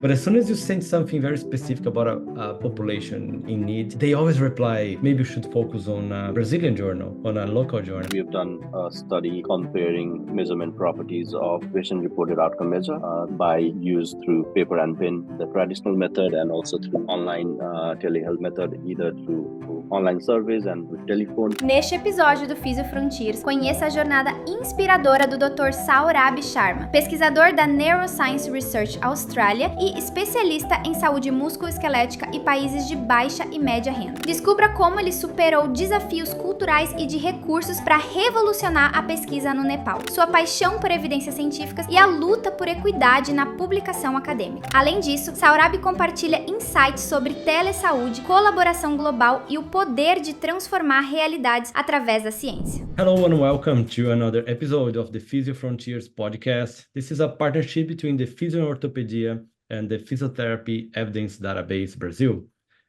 But as soon as you send something very specific about a population in need, they always reply, maybe you should focus on a Brazilian journal, on a local journal. We have done a study comparing measurement properties of patient-reported outcome measure by use through paper and pen, the traditional method, and also through online telehealth method, either through online surveys and with telephone. Neste episódio do PhysioFrontiers, conheça a jornada inspiradora do Dr. Saurab Sharma, pesquisador da Neuroscience Research Australia e especialista em saúde musculoesquelética e países de baixa e média renda. Descubra como ele superou desafios culturais e de recursos para revolucionar a pesquisa no Nepal, sua paixão por evidências científicas e a luta por equidade na publicação acadêmica. Além disso, Saurab compartilha insights sobre telesaúde, colaboração global e o poder de transformar realidades através da ciência. Hello and welcome to another episode of the PhysioFrontiers podcast. This is a partnership between the Physio-Orthopedia and the Physiotherapy Evidence Database Brazil.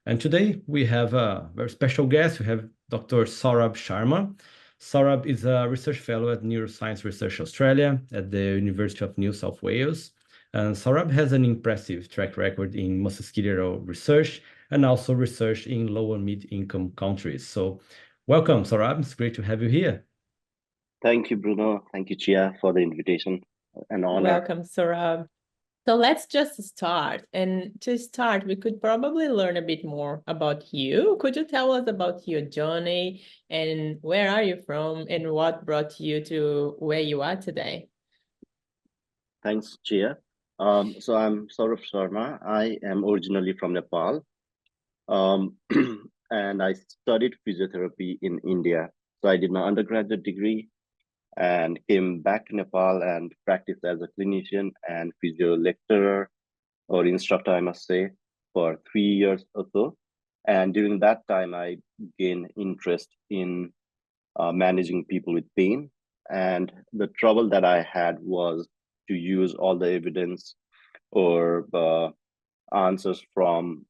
And today we have a very special guest. We have Dr. Saurab Sharma. Saurab is a research fellow at Neuroscience Research Australia at the University of New South Wales. And Saurab has an impressive track record in musculoskeletal research and also research in low and mid-income countries. So welcome, Saurab. It's great to have you here. Thank you, Bruno. Thank you, Chia, for the invitation. An honor. Welcome, Saurab. So let's just start. And to start, we could probably learn a bit more about you. Could you tell us about your journey and where are you from and what brought you to where you are today? Thanks, Chia. So I'm Saurab Sharma. I am originally from Nepal. And I studied physiotherapy in India. So I did my undergraduate degree and came back to Nepal and practiced as a clinician and physio lecturer or instructor, I must say, for 3 years or so. And during that time, I gained interest in managing people with pain. And the trouble that I had was to use all the evidence or answers from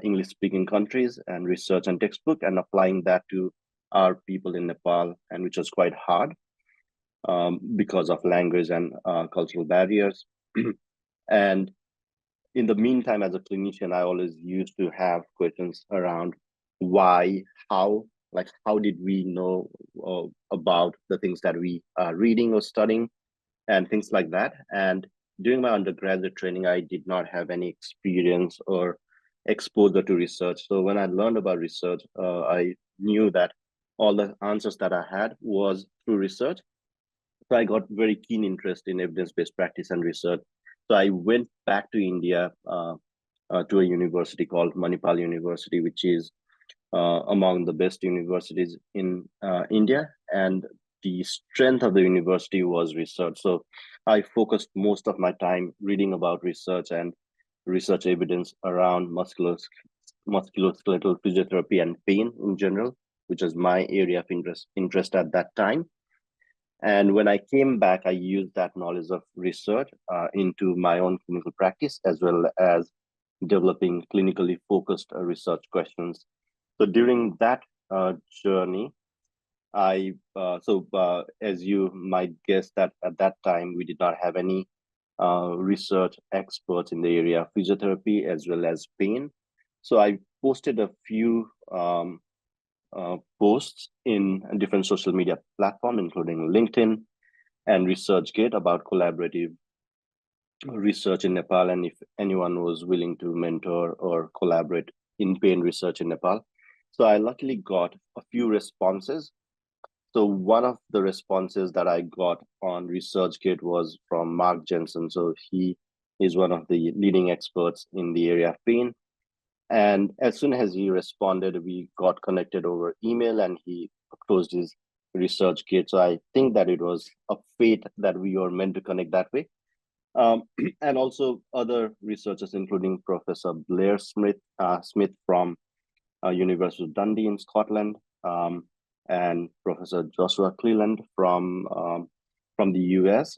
English-speaking countries and research and textbook and applying that to our people in Nepal, and which was quite hard because of language and cultural barriers. And in the meantime, as a clinician, I always used to have questions around why, how did we know about the things that we are reading or studying and things like that. And during my undergraduate training, I did not have any experience or exposure to research. So when I learned about research, I knew that all the answers that I had was through research. So I got very keen interest in evidence-based practice and research. So I went back to India to a university called Manipal University, which is among the best universities in India. And the strength of the university was research. So I focused most of my time reading about research and research evidence around musculoskeletal physiotherapy and pain in general, which is my area of interest at that time. And when I came back, I used that knowledge of research into my own clinical practice, as well as developing clinically focused research questions. So during that journey, as you might guess, that at that time, we did not have any research experts in the area of physiotherapy as well as pain. So I posted a few posts in different social media platforms, including LinkedIn and ResearchGate, about collaborative research in Nepal, and if anyone was willing to mentor or collaborate in pain research in Nepal. So I luckily got a few responses. So one of the responses that I got on ResearchGate was from Mark Jensen. So he is one of the leading experts in the area of pain. And as soon as he responded, we got connected over email and he closed his ResearchGate. So I think that it was a fate that we were meant to connect that way. And also other researchers, including Professor Blair Smith from University of Dundee in Scotland, and Professor Joshua Cleland from the US.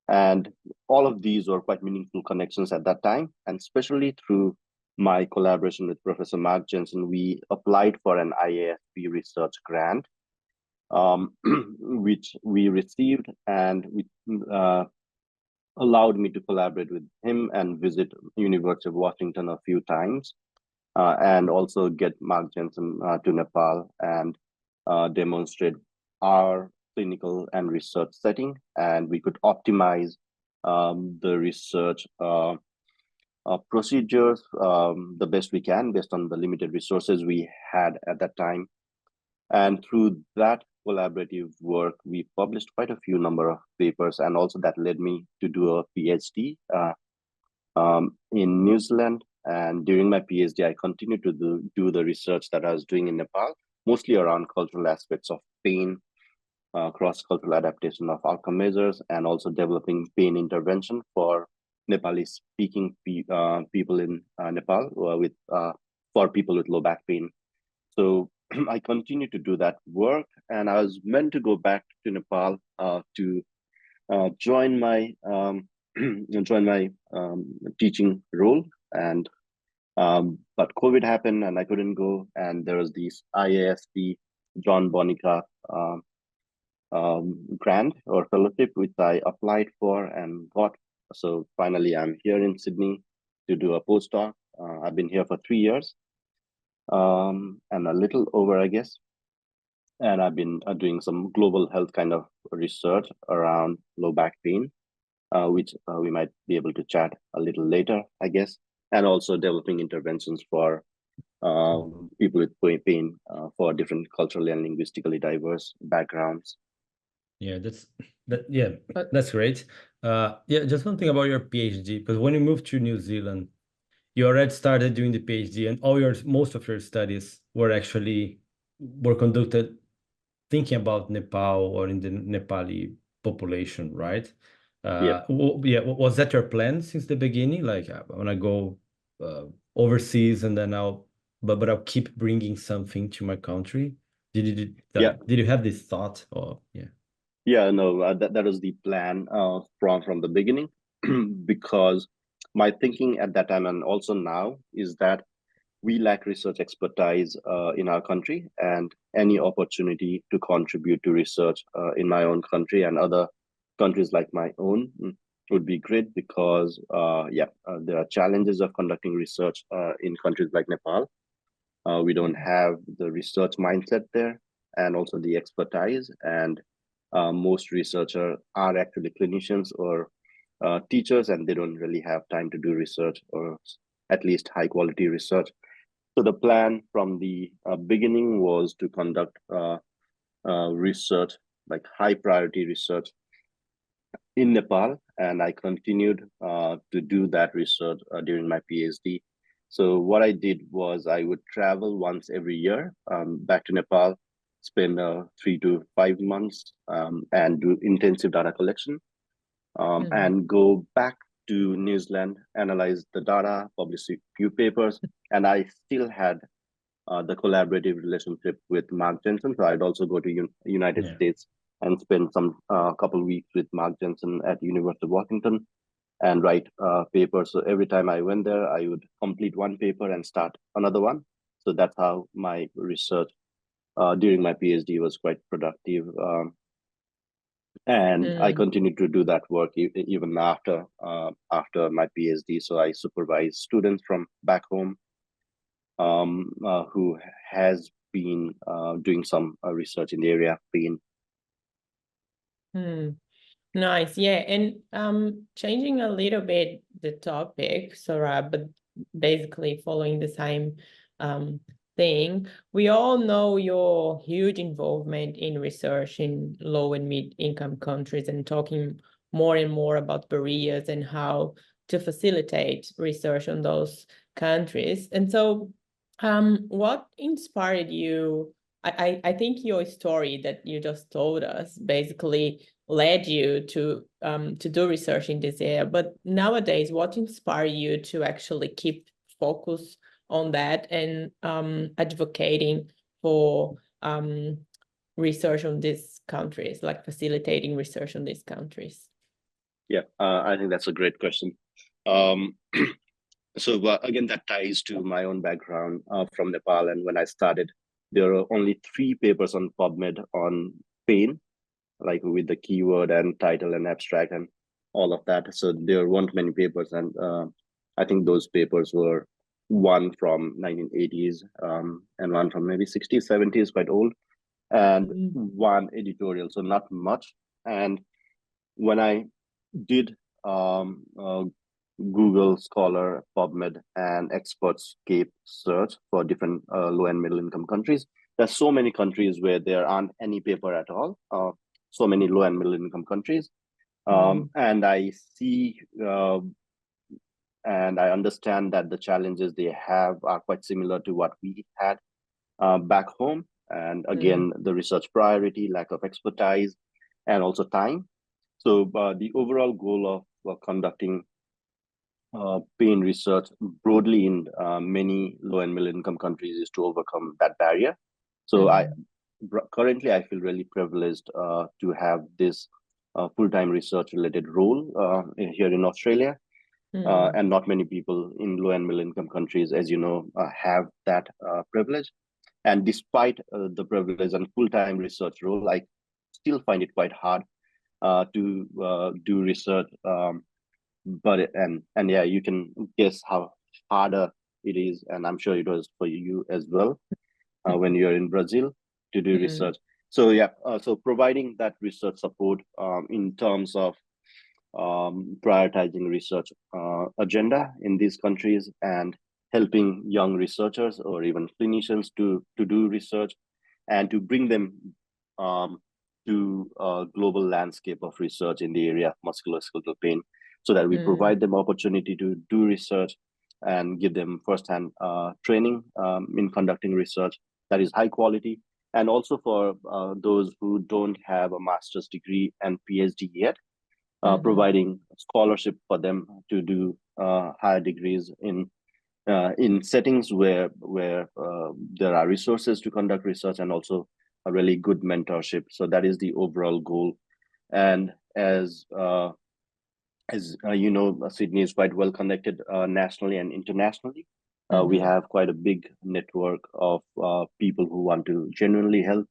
And all of these were quite meaningful connections at that time. And especially through my collaboration with Professor Mark Jensen, we applied for an IASP research grant, which we received. And allowed me to collaborate with him and visit University of Washington a few times, and also get Mark Jensen to Nepal and demonstrate our clinical and research setting, and we could optimize the research procedures the best we can based on the limited resources we had at that time. And through that collaborative work, we published quite a few number of papers, and also that led me to do a PhD in New Zealand. And during my PhD, I continued to do the research that I was doing in Nepal, mostly around cultural aspects of pain, cross-cultural adaptation of outcome measures, and also developing pain intervention for Nepali-speaking people in Nepal for people with low back pain. So I continued to do that work, and I was meant to go back to Nepal to join my teaching role, and but COVID happened and I couldn't go, and there was this IASP John Bonica grant or fellowship which I applied for and got. So finally I'm here in Sydney to do a postdoc. I've been here for 3 years and a little over, I guess, and I've been doing some global health kind of research around low back pain, which we might be able to chat a little later, I guess, and also developing interventions for people with pain for different culturally and linguistically diverse backgrounds. Yeah, that's great. Yeah, just one thing about your PhD, because when you moved to New Zealand, you already started doing the PhD, and most of your studies were conducted thinking about Nepal or in the Nepali population, right? Yeah. Was that your plan since the beginning? Like, I want to go overseas, and then I'll keep bringing something to my country. Did you have this thought? Or Yeah, no, that was the plan from the beginning, because my thinking at that time and also now is that we lack research expertise in our country, and any opportunity to contribute to research in my own country and other countries like my own would be great, because there are challenges of conducting research in countries like Nepal. We don't have the research mindset there, and also the expertise, and most researchers are actually clinicians or teachers, and they don't really have time to do research, or at least high quality research. So the plan from the beginning was to conduct research, like high priority research in Nepal, and I continued to do that research during my PhD. So what I did was I would travel once every year back to Nepal, spend 3 to 5 months and do intensive data collection, and go back to New Zealand, analyze the data, publish a few papers, and I still had the collaborative relationship with Mark Jensen. So I'd also go to United States and spend some couple weeks with Mark Jensen at University of Washington and write papers. So every time I went there, I would complete one paper and start another one. So that's how my research during my PhD was quite productive. And I continued to do that work even after my PhD. So I supervise students from back home who has been doing some research in the area of pain. Nice, yeah. And changing a little bit the topic, Saurab, but basically following the same thing. We all know your huge involvement in research in low and mid-income countries, and talking more and more about barriers and how to facilitate research on those countries. And so what inspired you? I think your story that you just told us basically led you to do research in this area. But nowadays, what inspired you to actually keep focus on that and advocating for research on these countries, like facilitating research on these countries? Yeah, I think that's a great question. So again, that ties to my own background from Nepal. And when I started, there were only 3 papers on PubMed on pain, like with the keyword and title and abstract. And all of that. So there weren't many papers, and I think those papers were one from 1980s and one from maybe 60s, 70s, quite old, and one editorial, so not much. And when I did Google Scholar, PubMed, and Expertscape search for different low and middle income countries, there's so many countries where there aren't any paper at all. So many low and middle income countries. And I see and I understand that the challenges they have are quite similar to what we had back home. And again, the research priority, lack of expertise, and also time. So the overall goal of conducting pain research broadly in many low and middle income countries is to overcome that barrier. So currently I feel really privileged to have this full-time research related role here in Australia. And not many people in low and middle income countries, as you know, have that privilege. And despite the privilege and full-time research role, I still find it quite hard to do research. But yeah, you can guess how harder it is, and I'm sure it was for you as well when you're in Brazil to do research. So yeah, so providing that research support in terms of prioritizing research agenda in these countries and helping young researchers or even clinicians to do research and to bring them to a global landscape of research in the area of musculoskeletal pain, so that we provide them opportunity to do research and give them firsthand training in conducting research that is high quality. And also for those who don't have a master's degree and PhD yet, providing scholarship for them to do higher degrees in settings where there are resources to conduct research and also a really good mentorship. So that is the overall goal. And as you know, Sydney is quite well connected nationally and internationally. We have quite a big network of people who want to genuinely help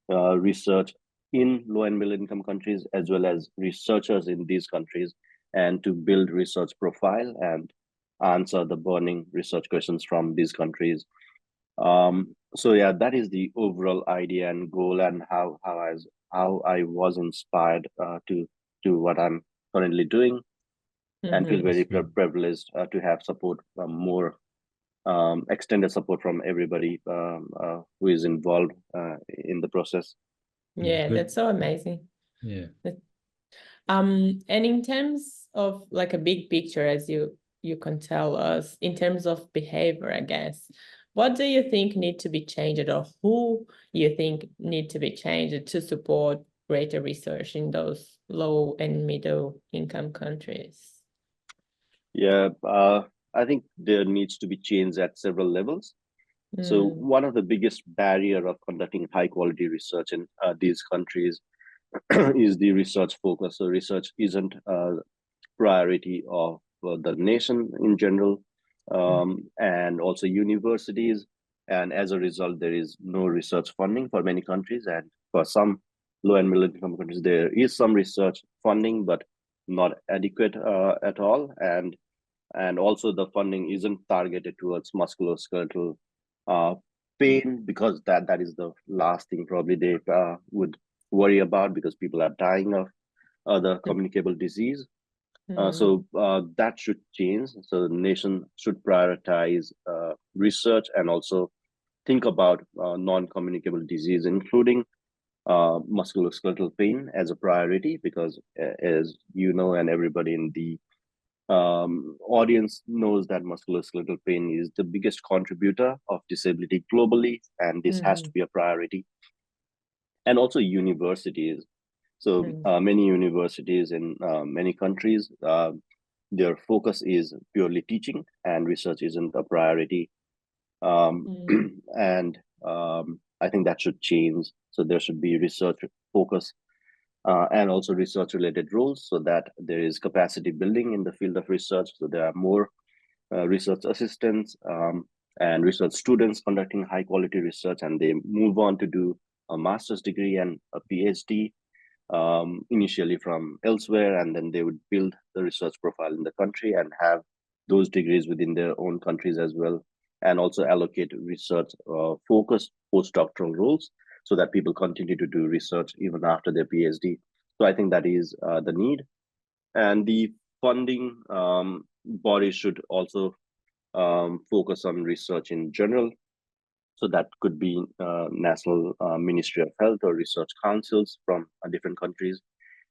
research in low and middle income countries, as well as researchers in these countries, and to build research profile and answer the burning research questions from these countries. So yeah, that is the overall idea and goal, and how I was inspired to do what I'm currently doing, and feel very privileged to have support from more extended support from everybody who is involved in the process. Yeah, that's so amazing. Yeah. And in terms of like a big picture, as you can tell us, in terms of behavior, I guess, what do you think need to be changed, or who you think need to be changed to support greater research in those low and middle income countries? Yeah, I think there needs to be change at several levels. So one of the biggest barrier of conducting high quality research in these countries is the research focus. So research isn't a priority of the nation in general, and also universities. And as a result, there is no research funding for many countries. And for some low and middle income countries, there is some research funding, but not adequate at all. And also the funding isn't targeted towards musculoskeletal pain, because that is the last thing probably they would worry about, because people are dying of other communicable disease. So that should change. So the nation should prioritize research and also think about non-communicable disease, including musculoskeletal pain, as a priority, because as you know, and everybody in the audience knows, that musculoskeletal pain is the biggest contributor of disability globally, and this has to be a priority. And also universities. So many universities in many countries, their focus is purely teaching, and research isn't a priority. And I think that should change. So there should be research focus and also research related roles, so that there is capacity building in the field of research. So there are more research assistants and research students conducting high quality research, and they move on to do a master's degree and a PhD. initially from elsewhere, and then they would build the research profile in the country and have those degrees within their own countries as well, and also allocate research focused postdoctoral roles so that people continue to do research even after their PhD. So I think that is the need. And the funding body should also focus on research in general. So that could be National Ministry of Health or research councils from different countries.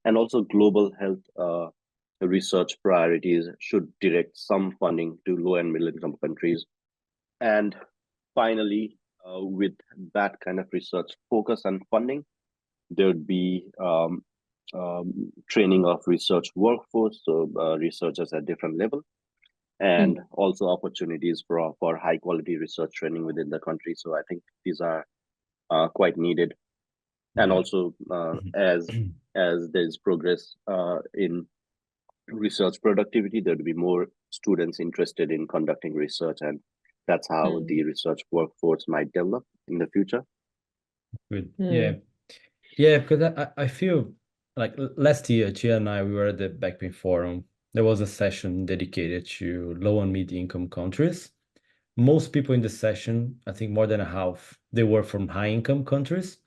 And also global health research priorities should direct some funding to low and middle income countries. And finally, with that kind of research focus and funding, there would be training of research workforce, so researchers at different level, and also opportunities for high quality research training within the country. So I think these are quite needed. And also as there's progress in research productivity, there'd be more students interested in conducting research, and that's how the research workforce might develop in the future. Good. Yeah, because I feel like last year, Chia and I, we were at the Back Pain Forum. There was a session dedicated to low and mid income countries. Most people in the session, I think more than a half, they were from high income countries.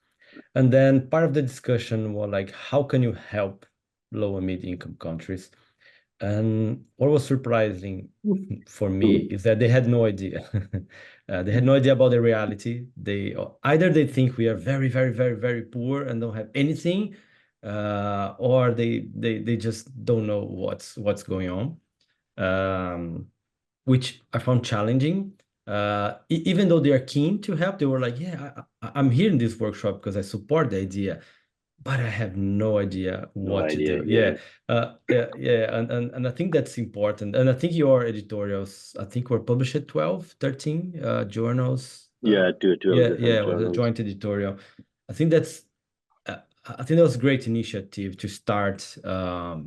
And then part of the discussion was like, how can you help low and mid income countries? And what was surprising for me is that they had no idea. They had no idea about the reality. Either they think we are very, very, very, very poor and don't have anything, or they just don't know what's going on, which I found challenging. Even though they are keen to help, they were like, "Yeah, I'm here in this workshop because I support the idea, but I have no idea what to do." Yeah. And I think that's important. And I think your editorials, I think, were published at 12, 13 journals. Two different the journals. joint editorial. I think that was a great initiative to start. I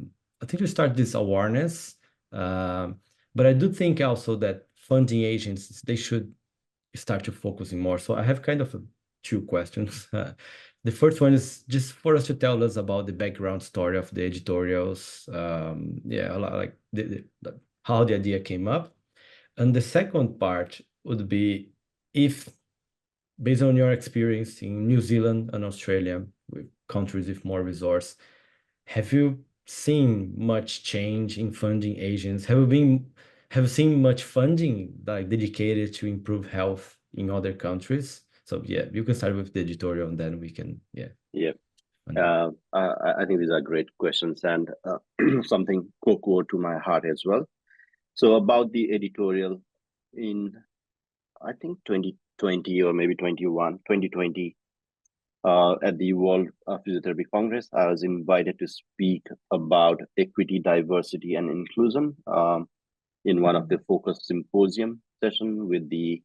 think to start this awareness. But I do think also that funding agencies, they should start to focusing more. So I have kind of two questions. The first one is just for us to tell us about the background story of the editorials. A lot like how the idea came up. And the second part would be, if based on your experience in New Zealand and Australia, with countries with more resource, have you seen much change in funding agents? Have you seen much funding like dedicated to improve health in other countries? So yeah, you can start with the editorial and then we can I think these are great questions, and something core to my heart as well. So about the editorial, in I think 2020 or maybe 2020, at the World Physiotherapy Congress, I was invited to speak about equity, diversity, and inclusion in one of the focus symposium session with the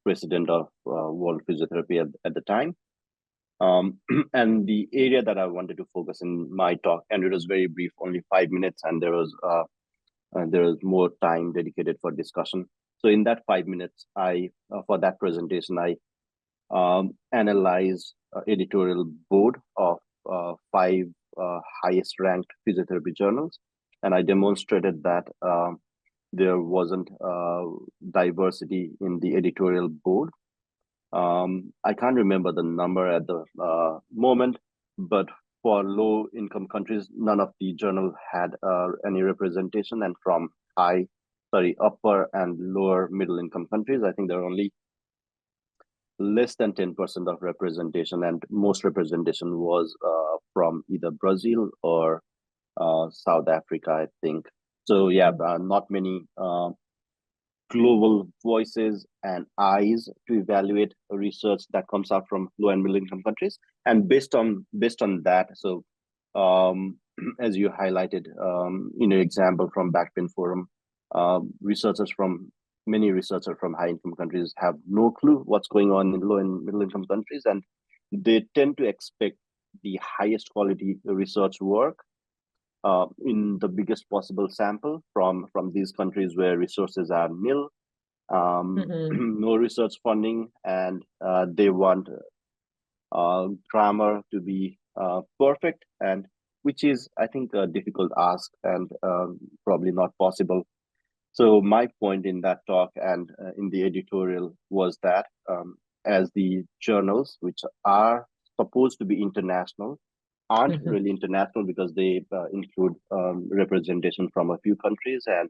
president of World Physiotherapy at the time. And the area that I wanted to focus in my talk, and it was very brief, only 5 minutes, and there was more time dedicated for discussion. So in that 5 minutes, for that presentation, I analyzed editorial board of 5 highest ranked physiotherapy journals, and I demonstrated that there wasn't diversity in the editorial board. I can't remember the number at the moment, but for low income countries, none of the journal had any representation, and from upper and lower middle income countries, I think there are only less than 10% of representation, and most representation was from either Brazil or South Africa, I think. So yeah, not many global voices and eyes to evaluate research that comes out from low and middle income countries. And based on that, so as you highlighted in your example from Back Pain Forum, many researchers from high income countries have no clue what's going on in low and middle income countries, and they tend to expect the highest quality research work in the biggest possible sample from these countries where resources are nil, no research funding, and they want grammar to be perfect, and which is, I think, a difficult ask and probably not possible. So my point in that talk and in the editorial was that as the journals, which are supposed to be international, aren't really international because they include representation from a few countries, and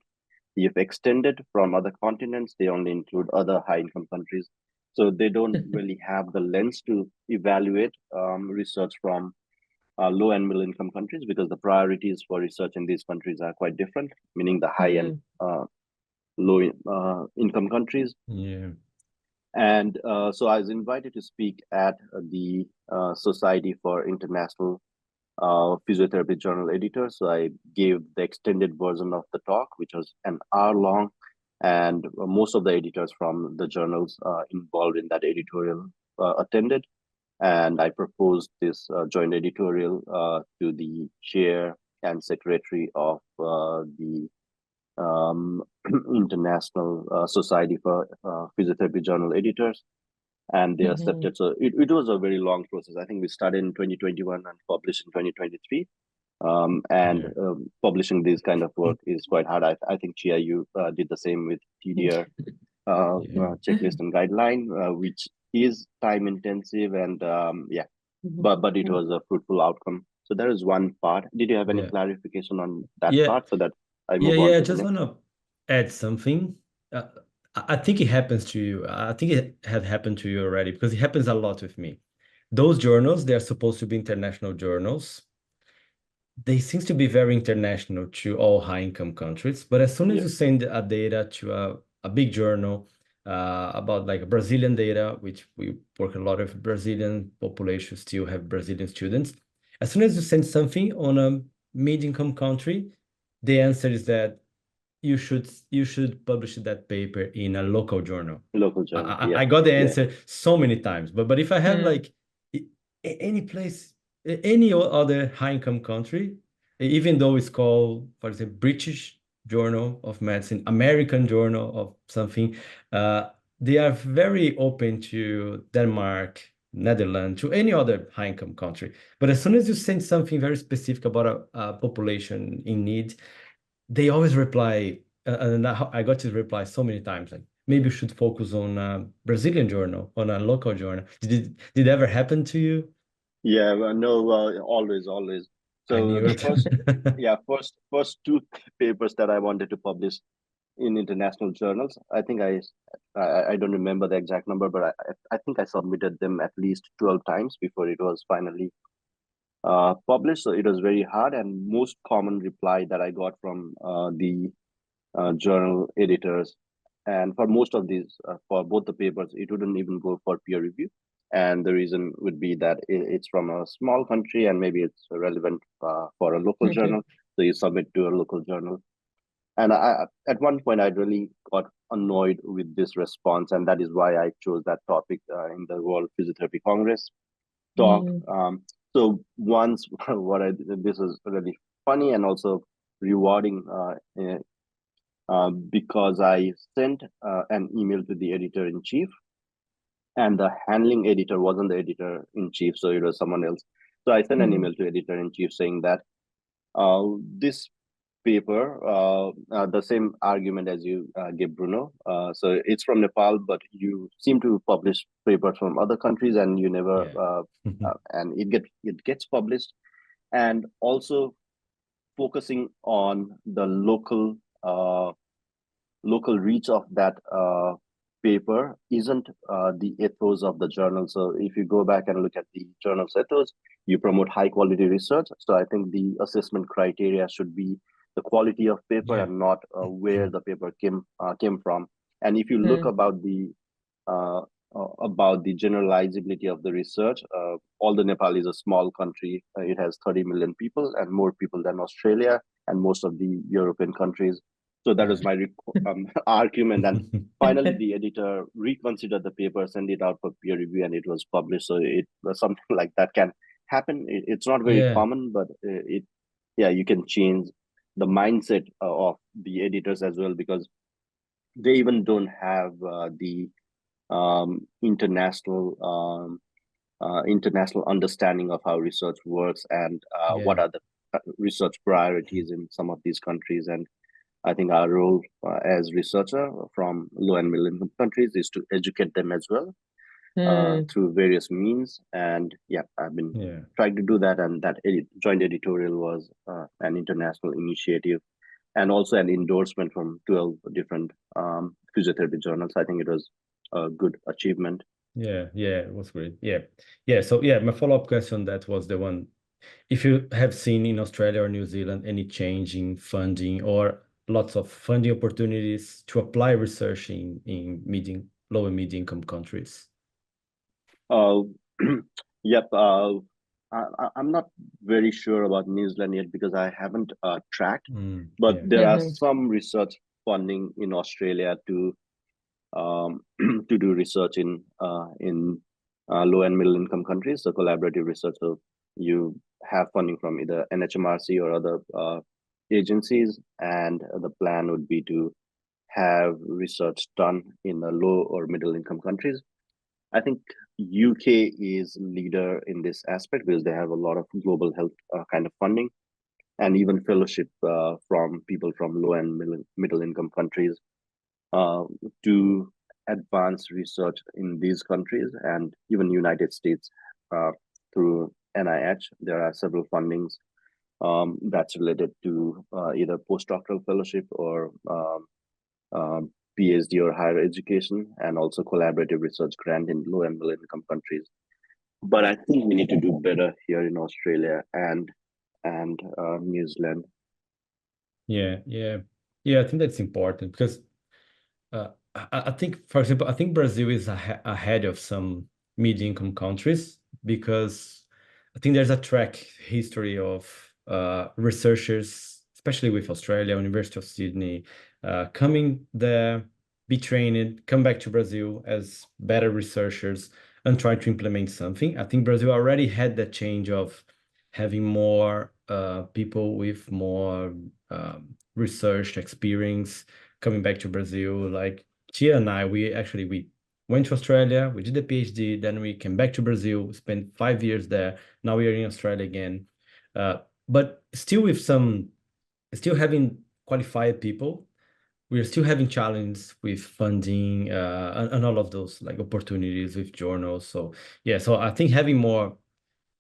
if extended from other continents, they only include other high-income countries. So they don't really have the lens to evaluate research from low and middle income countries, because the priorities for research in these countries are quite different, meaning the high and low income countries. Yeah. And so I was invited to speak at the Society for International Physiotherapy Journal Editors. So I gave the extended version of the talk, which was an hour long, and most of the editors from the journals involved in that editorial attended. And I proposed this joint editorial to the chair and secretary of the International Society for Physiotherapy Journal Editors, and they accepted. So it was a very long process. I think we started in 2021 and published in 2023. Publishing this kind of work is quite hard. I think, Chia, you did the same with TDR checklist and guideline, which is time intensive, and but it was a fruitful outcome. So there is one part. Did you have any clarification on that part, so that I move on to I the just next? want to add something. I think it happens to you. I think it had happened to you already, because it happens a lot with me. Those journals, they're supposed to be international journals. They seem to be very international to all high-income countries, but as soon as you send a data to a big journal about like Brazilian data, which we work a lot of Brazilian population, still have Brazilian students. As soon as you send something on a mid-income country, the answer is that you should publish that paper in a local journal. Local journal. I got the answer so many times, but if I have like any place, any other high-income country, even though it's called, for example, British Journal of Medicine, American Journal of something, they are very open to Denmark, Netherlands, to any other high-income country. But as soon as you send something very specific about a population in need, they always reply, and I got to reply so many times, like, maybe you should focus on a Brazilian journal, on a local journal. Did it ever happen to you? Yeah, well, no, always. I So knew the it. first two papers that I wanted to publish in international journals, I think I don't remember the exact number, but I think I submitted them at least 12 times before it was finally published. So it was very hard, and most common reply that I got from the journal editors, and for most of these, for both the papers, it wouldn't even go for peer review. And the reason would be that it's from a small country, and maybe it's relevant for a local journal. So you submit to a local journal. And at one point, I really got annoyed with this response, and that is why I chose that topic in the World Physiotherapy Congress talk. So once, this is really funny and also rewarding, because I sent an email to the editor-in-chief, and the handling editor wasn't the editor-in-chief, so it was someone else. So I sent an email to editor-in-chief saying that this paper, the same argument as you gave, Bruno. So it's from Nepal, but you seem to publish papers from other countries, and you never, and it gets published, and also focusing on the local reach of that paper isn't the ethos of the journal. So if you go back and look at the journal's ethos, you promote high quality research. So I think the assessment criteria should be the quality of paper and not where the paper came from. And if you look about the generalizability of the research, although Nepal is a small country, it has 30 million people and more people than Australia and most of the European countries. So that was my argument. And finally, the editor reconsidered the paper, sent it out for peer review, and it was published. So it was something like that can happen. It's not very common, but you can change the mindset of the editors as well, because they even don't have the international international understanding of how research works and what are the research priorities in some of these countries. And I think our role as researcher from low and middle income countries is to educate them as well through various means. And yeah, I've been trying to do that. And that joint editorial was an international initiative and also an endorsement from 12 different physiotherapy journals. I think it was a good achievement. Yeah, it was great. Yeah. So yeah, my follow-up question, that was the one. If you have seen in Australia or New Zealand any change in funding or lots of funding opportunities to apply research in low and medium income countries? Yep. I'm not very sure about New Zealand yet because I haven't tracked, but there are some research funding in Australia to do research in low and middle income countries, so collaborative research. So you have funding from either NHMRC or other agencies, and the plan would be to have research done in the low or middle income countries. I think UK is leader in this aspect because they have a lot of global health kind of funding, and even fellowship from people from low and middle income countries to advance research in these countries. And even United States through NIH, there are several fundings that's related to either postdoctoral fellowship or PhD or higher education, and also collaborative research grant in low and middle income countries. But I think we need to do better here in Australia and New Zealand. Yeah. I think that's important because I think, for example, I think Brazil is ahead of some mid-income countries because I think there's a track history of researchers, especially with Australia, University of Sydney, coming there, be trained, come back to Brazil as better researchers and try to implement something. I think Brazil already had that change of having more people with more research experience coming back to Brazil. Like Tia and I, we went to Australia, we did a PhD, then we came back to Brazil, spent 5 years there. Now we are in Australia again. But still having qualified people, we're still having challenges with funding and all of those like opportunities with journals. So yeah, so I think having more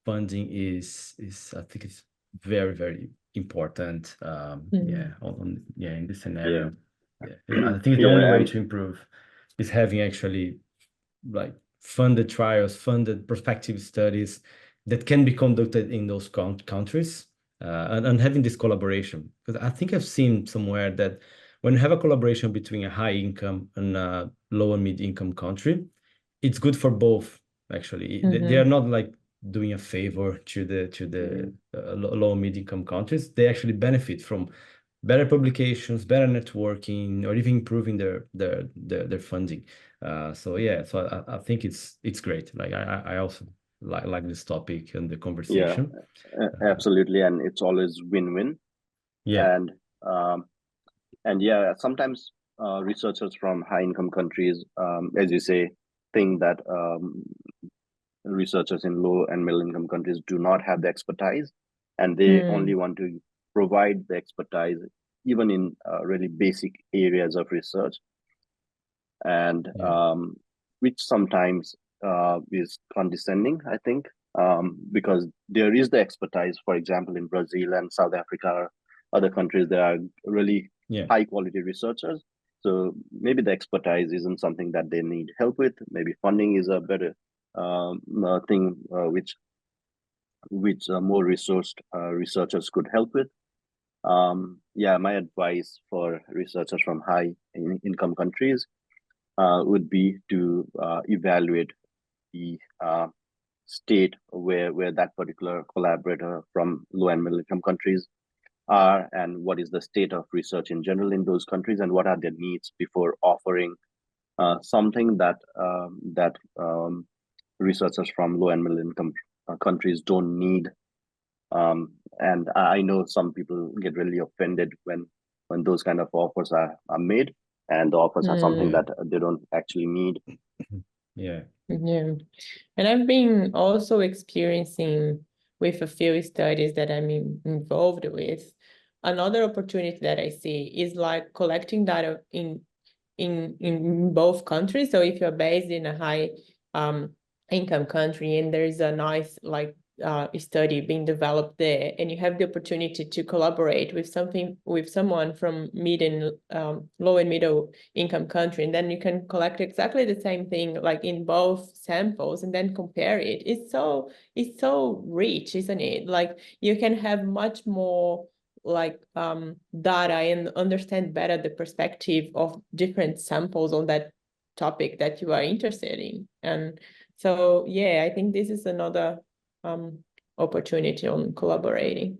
funding is I think it's very, very important. In this scenario. Yeah. I think the only way to improve is having actually like funded trials, funded prospective studies that can be conducted in those countries, and having this collaboration. Because I think I've seen somewhere that when you have a collaboration between a high income and a low and mid income country, it's good for both. Actually, they are not like doing a favor to the low and mid income countries. They actually benefit from better publications, better networking, or even improving their funding. So I think it's great. Like I also like this topic and the conversation. Yeah, absolutely, and it's always win-win. Yeah, and yeah, sometimes researchers from high-income countries, as you say, think that researchers in low and middle-income countries do not have the expertise, and they only want to provide the expertise even in really basic areas of research, and which sometimes is condescending, I think, because there is the expertise. For example, in Brazil and South Africa or other countries, there are really high quality researchers. So maybe the expertise isn't something that they need help with. Maybe funding is a better thing which more resourced researchers could help with. My advice for researchers from high income countries would be to evaluate the state where that particular collaborator from low and middle income countries are, and what is the state of research in general in those countries, and what are their needs before offering something that researchers from low and middle income countries don't need. And I know some people get really offended when those kind of offers are made, and the offers are something that they don't actually need. Yeah, Yeah. And I've been also experiencing with a few studies that I'm involved with. Another opportunity that I see is like collecting data in both countries. So if you're based in a high income country and there is a nice study being developed there, and you have the opportunity to collaborate with someone from mid and low and middle income country, and then you can collect exactly the same thing like in both samples and then compare it. It's so rich, isn't it? Like you can have much more data and understand better the perspective of different samples on that topic that you are interested in. And so, yeah, I think this is another opportunity on collaborating.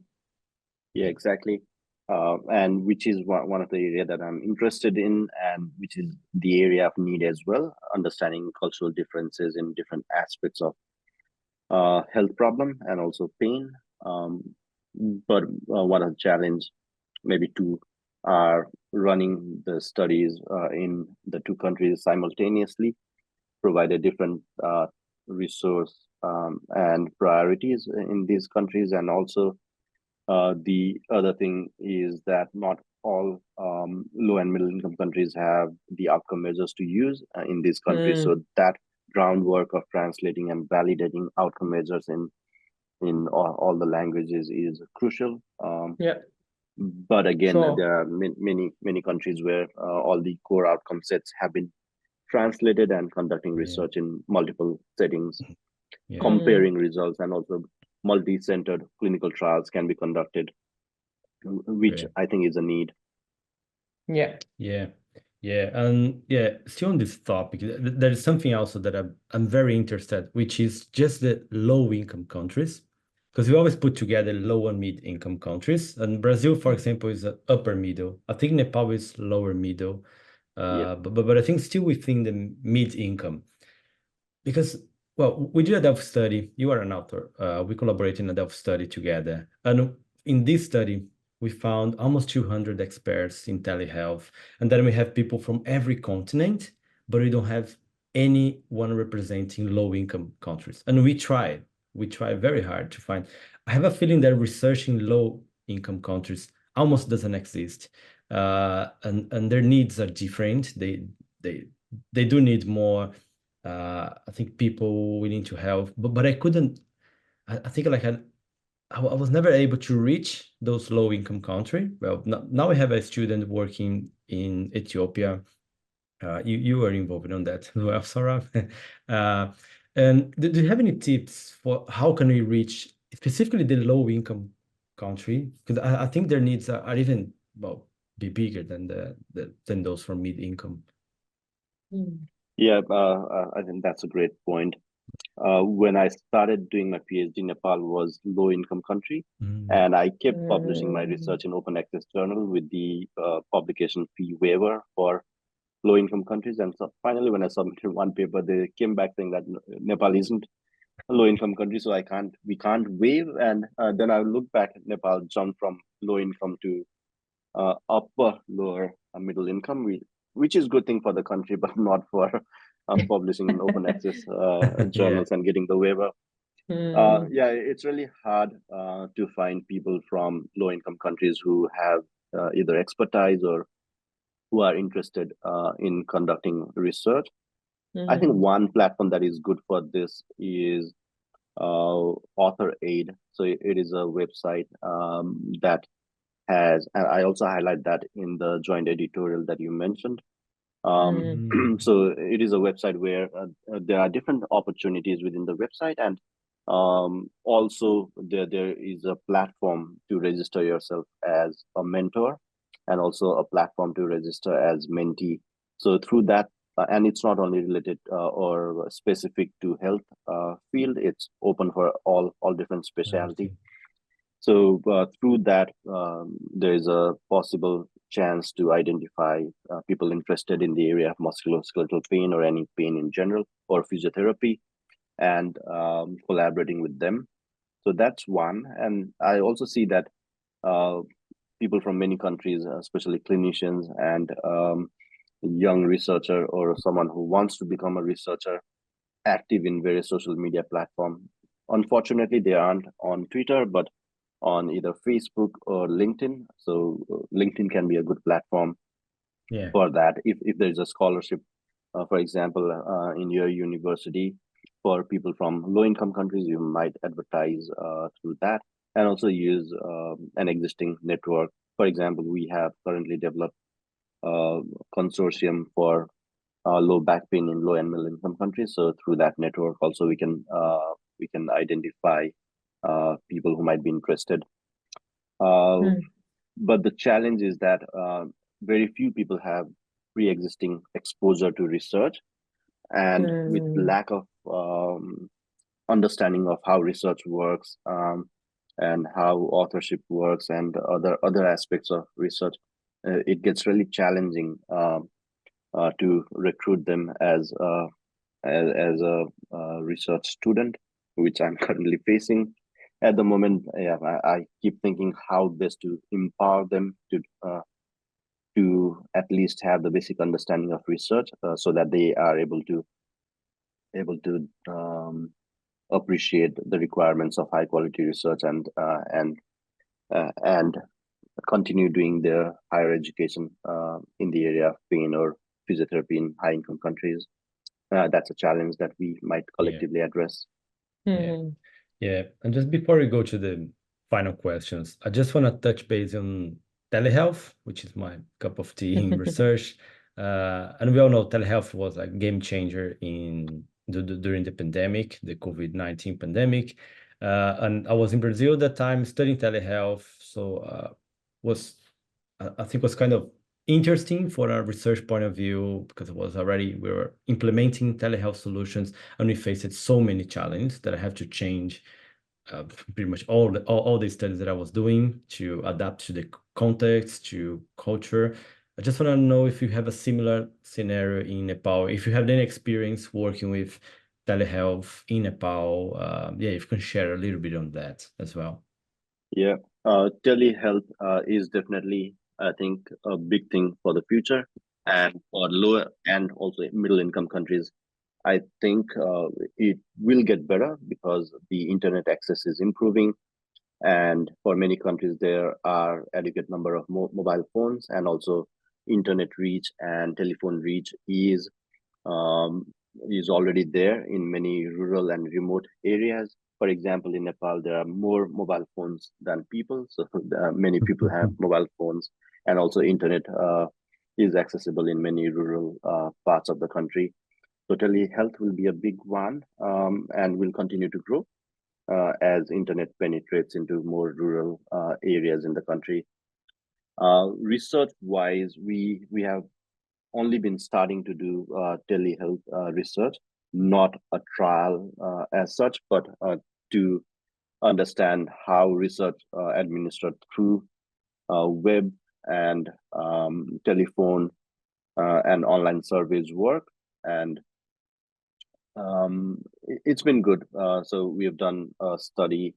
Yeah, exactly. And which is one of the area that I'm interested in, and which is the area of need as well, understanding cultural differences in different aspects of health problem and also pain. But one of the challenge, maybe two, are running the studies in the two countries simultaneously, provided different resource and priorities in these countries. And also the other thing is that not all low and middle income countries have the outcome measures to use in these countries. So that groundwork of translating and validating outcome measures in all the languages is crucial. Yeah. But again, Sure. there are many countries where all the core outcome sets have been translated and conducting research in multiple settings, comparing results, and also multi-centered clinical trials can be conducted, which I think is a need. Yeah. And still on this topic, there is something also that I'm very interested, which is just the low income countries, because we always put together low and mid income countries, and Brazil, for example, is upper middle. I think Nepal is lower middle, but I think still within the mid income, because we did a Delft study. You are an author. We collaborated in a Delft study together, and in this study we found almost 200 experts in telehealth, and then we have people from every continent, but we don't have anyone representing low income countries. And we try very hard to find. I have a feeling that research in low income countries almost doesn't exist, and their needs are different. They do need more. I think people willing to help, but I couldn't. I think I was never able to reach those low income country. Well, now we have a student working in Ethiopia. You were involved on that as well, Saurab. And do you have any tips for how can we reach specifically the low income country? Because I think their needs are even be bigger than than those from mid income. Yeah, I think that's a great point. When I started doing my PhD, Nepal was low income country, and I kept publishing my research in open access journal with the publication fee waiver for low income countries. And so finally, when I submitted one paper, they came back saying that Nepal isn't a low income country, so we can't waive. And then I looked back at Nepal jumped from low income to upper lower middle income, which is good thing for the country, but not for publishing in open access journals and getting the waiver. It's really hard to find people from low income countries who have either expertise or who are interested in conducting research. I think one platform that is good for this is Author Aid. So it is a website that has, and I also highlight that in the joint editorial that you mentioned. So it is a website where there are different opportunities within the website, and also there is a platform to register yourself as a mentor, and also a platform to register as mentee. So through that, and it's not only related or specific to health field, it's open for all different specialty. So through that, there is a possible chance to identify people interested in the area of musculoskeletal pain or any pain in general, or physiotherapy, and collaborating with them. So that's one. And I also see that people from many countries, especially clinicians and young researcher or someone who wants to become a researcher, active in various social media platforms. Unfortunately, they aren't on Twitter, but on either Facebook or LinkedIn. So LinkedIn can be a good platform for that. If there's a scholarship, for example, in your university for people from low-income countries, you might advertise through that, and also use an existing network. For example, we have currently developed a consortium for low back pain in low and middle income countries. So through that network, also we can identify people who might be interested. But the challenge is that very few people have pre-existing exposure to research, and with lack of understanding of how research works and how authorship works and other aspects of research, it gets really challenging to recruit them as a research student, which I'm currently facing at the moment. I keep thinking how best to empower them to at least have the basic understanding of research, so that they are able to appreciate the requirements of high quality research and continue doing their higher education in the area of pain or physiotherapy in high income countries. That's a challenge that we might collectively address. Yeah. And just before we go to the final questions, I just want to touch base on telehealth, which is my cup of tea in research. And we all know telehealth was a game changer during the pandemic, the COVID-19 pandemic. And I was in Brazil at that time studying telehealth. So I think was kind of interesting for a research point of view, because we were implementing telehealth solutions, and we faced so many challenges that I have to change pretty much all the studies that I was doing to adapt to the context, to culture. I just want to know if you have a similar scenario in Nepal, if you have any experience working with telehealth in Nepal. If you can share a little bit on that as well. Yeah, telehealth is definitely, I think, a big thing for the future, and for lower and also middle income countries. I think it will get better because the internet access is improving, and for many countries there are adequate number of mobile phones, and also internet reach and telephone reach is already there in many rural and remote areas. For example, in Nepal, there are more mobile phones than people. So many people have mobile phones, and also internet is accessible in many rural parts of the country. So telehealth will be a big one, and will continue to grow as internet penetrates into more rural areas in the country. Research-wise, we have only been starting to do telehealth research, not a trial as such, but to understand how research administered through web and telephone and online surveys work. And it's been good. So we have done a study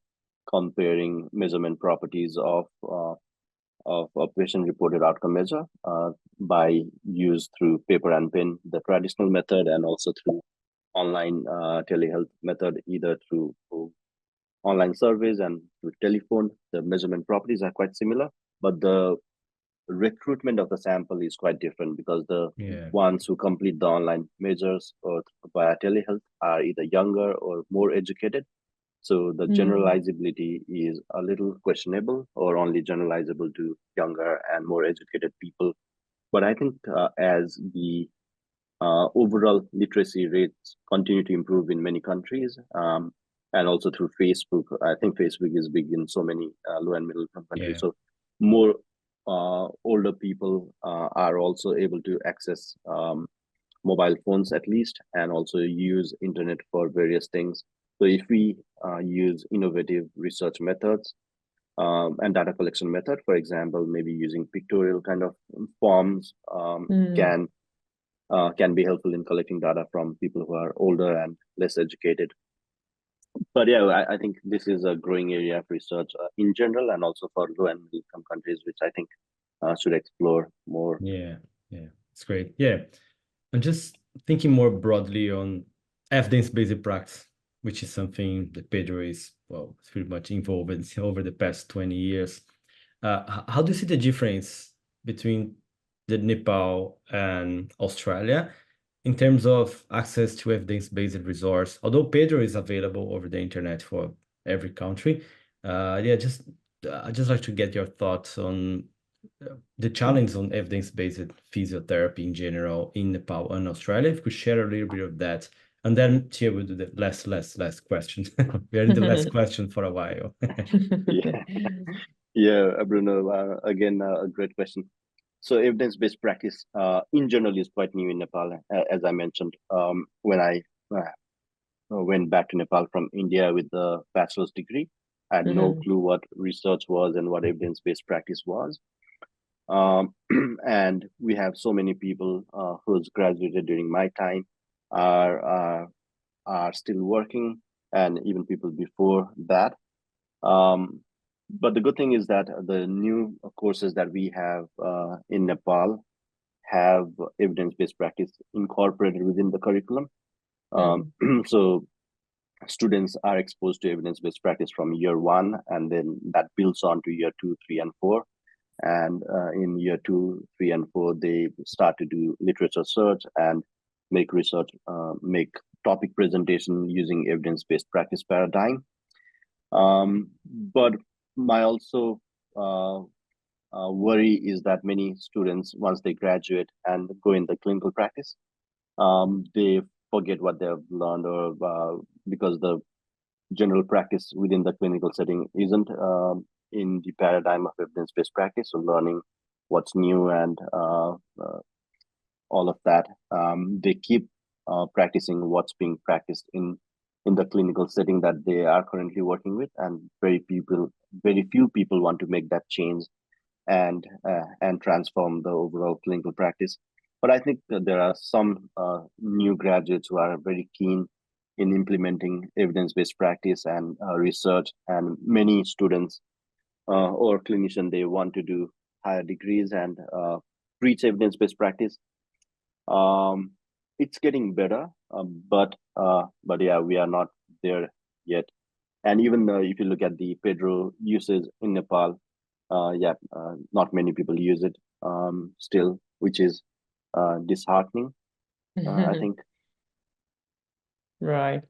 comparing measurement properties of a patient-reported outcome measure by use through paper and pen, the traditional method, and also through online telehealth method, either through online surveys and through telephone. The measurement properties are quite similar, but the recruitment of the sample is quite different, because the ones who complete the online measures or via telehealth are either younger or more educated. So the generalizability is a little questionable, or only generalizable to younger and more educated people. But I think as the overall literacy rates continue to improve in many countries, and also through Facebook, I think Facebook is big in so many low and middle income countries. So more older people are also able to access mobile phones at least, and also use internet for various things. So if we use innovative research methods and data collection method, for example, maybe using pictorial kind of forms, can be helpful in collecting data from people who are older and less educated. But yeah, I think this is a growing area of research in general, and also for low and middle income countries, which I think should explore more. Yeah, it's great. Yeah, I'm just thinking more broadly on evidence-based practice, which is something that Pedro is, well, pretty much involved in over the past 20 years. How do you see the difference between the Nepal and Australia in terms of access to evidence-based resource? Although Pedro is available over the internet for every country, I'd just like to get your thoughts on the challenge on evidence-based physiotherapy in general in Nepal and Australia. If you could share a little bit of that, and then Tia will do the last question. We are in the last question for a while. Yeah, Bruno, again, a great question. So evidence-based practice in general is quite new in Nepal. As I mentioned, when I went back to Nepal from India with the bachelor's degree, I had no clue what research was and what evidence-based practice was. And we have so many people who's graduated during my time are still working, and even people before that. But the good thing is that the new courses that we have in Nepal have evidence-based practice incorporated within the curriculum. So students are exposed to evidence-based practice from year 1, and then that builds on to year 2, 3, and 4. And in year 2, 3, and 4, they start to do literature search and make research, make topic presentation using evidence-based practice paradigm. But my also worry is that many students, once they graduate and go in the clinical practice, they forget what they've learned, or because the general practice within the clinical setting isn't in the paradigm of evidence-based practice, so learning what's new and all of that. They keep practicing what's being practiced in the clinical setting that they are currently working with, and very few people want to make that change and transform the overall clinical practice. But I think that there are some new graduates who are very keen in implementing evidence-based practice and research, and many students or clinicians, they want to do higher degrees and preach evidence-based practice. It's getting better, but yeah, we are not there yet. And even if you look at the Pedro usage in Nepal, not many people use it still, which is disheartening, I think. Right.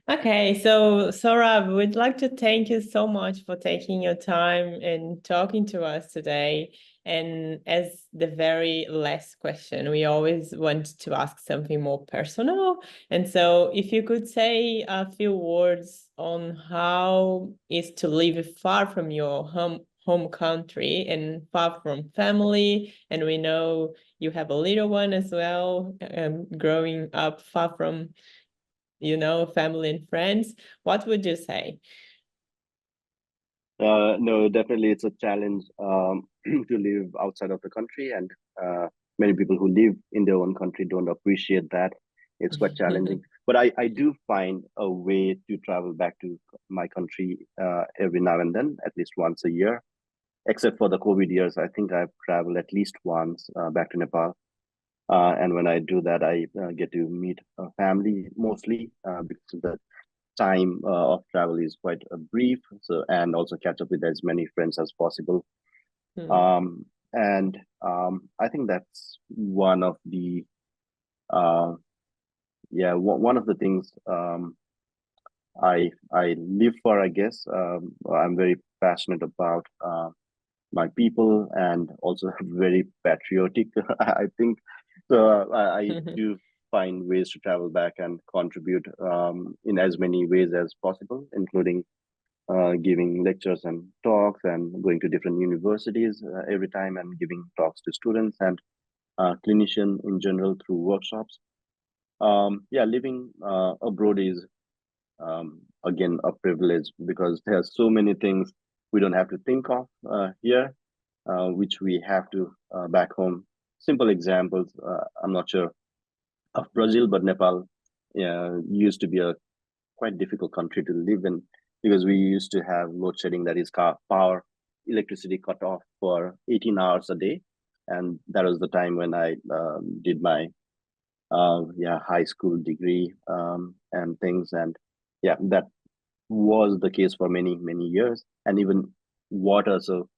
Okay, so Saurab, we'd like to thank you so much for taking your time and talking to us today. And as the very last question, we always want to ask something more personal. And so if you could say a few words on how is to live far from your home country and far from family, and we know you have a little one as well, growing up far from family and friends, what would you say? No, definitely it's a challenge to live outside of the country, and many people who live in their own country don't appreciate that. It's quite challenging. But I do find a way to travel back to my country every now and then, at least once a year. Except for the COVID years, I think I've traveled at least once back to Nepal. And when I do that, I get to meet family mostly because the time of travel is quite brief. So, and also catch up with as many friends as possible. And I think that's one of the one of the things I live for, I guess. I'm very passionate about my people, and also very patriotic, I think. So I do find ways to travel back and contribute in as many ways as possible, including giving lectures and talks and going to different universities every time and giving talks to students and clinicians in general through workshops. Living abroad is again a privilege, because there are so many things we don't have to think of here, which we have to back home. Simple examples, I'm not sure of Brazil, but Nepal used to be a quite difficult country to live in, because we used to have load shedding, that is electricity cut off for 18 hours a day. And that was the time when I did my high school degree and things. And yeah, that was the case for many years. And even water. So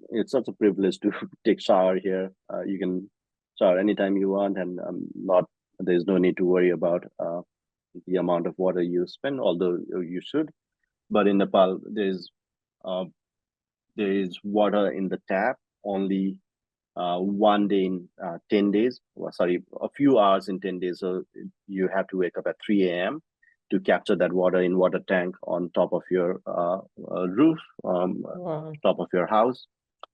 it's such a privilege to take shower here. You can shower anytime you want, and there's no need to worry about the amount of water you spend, although you should. But in Nepal, there is water in the tap only 1 day in 10 days. Well, sorry, a few hours in 10 days. So you have to wake up at 3 a.m. to capture that water in water tank on top of your roof, Wow. top of your house,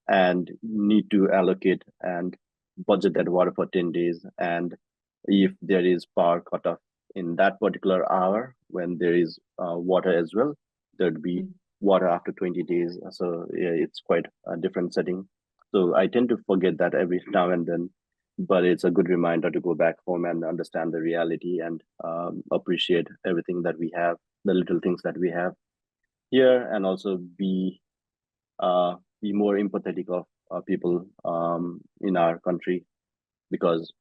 and need to allocate and budget that water for 10 days. And if there is power cut off in that particular hour, when there is water as well, there'd be water after 20 days. So yeah, it's quite a different setting. So I tend to forget that every now and then, but it's a good reminder to go back home and understand the reality and appreciate everything that we have, the little things that we have here, and also be more empathetic of people in our country, because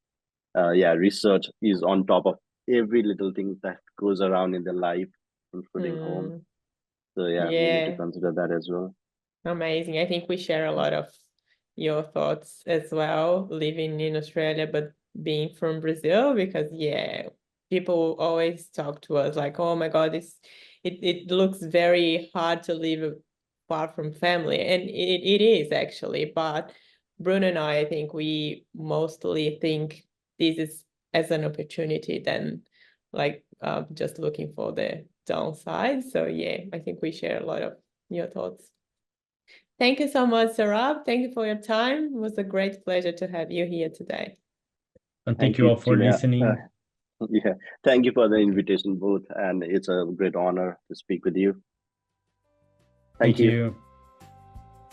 research is on top of every little thing that goes around in their life, including home. So we need to consider that as well. Amazing. I think we share a lot of your thoughts as well, living in Australia, but being from Brazil, because people always talk to us like, oh my God, it looks very hard to live far from family. And it is actually, but Bruno and I think we mostly think this is as an opportunity than like just looking for the downside. So I think we share a lot of your thoughts. Thank you so much, Saurab. Thank you for your time. It was a great pleasure to have you here today. And thank you all for listening. Thank you for the invitation, both, and it's a great honor to speak with you. Thank you.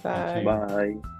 Bye. Bye.